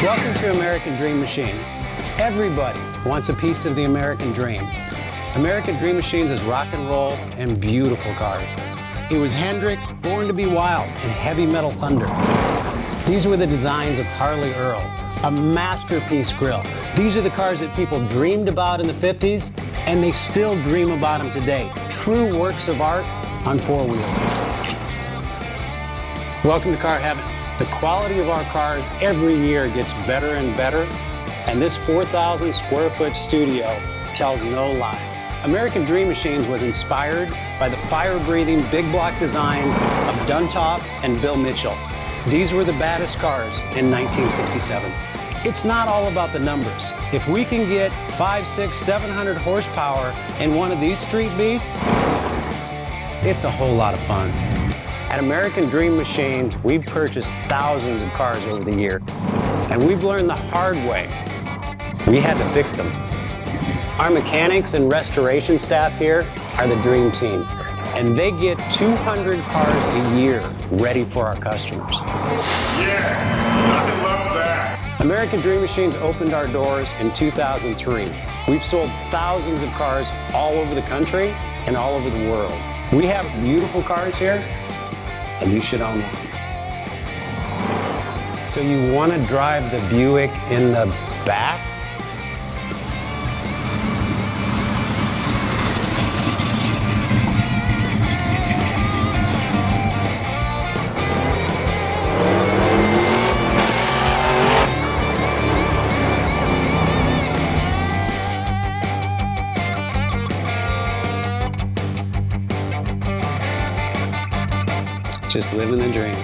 Welcome to American Dream Machines. Everybody wants a piece of the American dream. American Dream Machines is rock and roll and beautiful cars. It was Hendrix, Born to be Wild, and Heavy Metal Thunder. These were the designs of Harley Earl, a masterpiece grille. These are the cars that people dreamed about in the 50s, and they still dream about them today. True works of art on four wheels. Welcome to Car Heaven. The quality of our cars every year gets better and better, and this 4,000 square foot studio tells no lies. American Dream Machines was inspired by the fire-breathing big block designs of Duntop and Bill Mitchell. These were the baddest cars in 1967. It's not all about the numbers. If we can get 500, 600, 700 horsepower in one of these street beasts, it's a whole lot of fun. At American Dream Machines, we've purchased thousands of cars over the years, and we've learned the hard way. We had to fix them. Our mechanics and restoration staff here are the dream team, and they get 200 cars a year ready for our customers. Yes, I love that. American Dream Machines opened our doors in 2003. We've sold thousands of cars all over the country and all over the world. We have beautiful cars here, and you should own one. So you want to drive the Buick in the back? Just living the dream.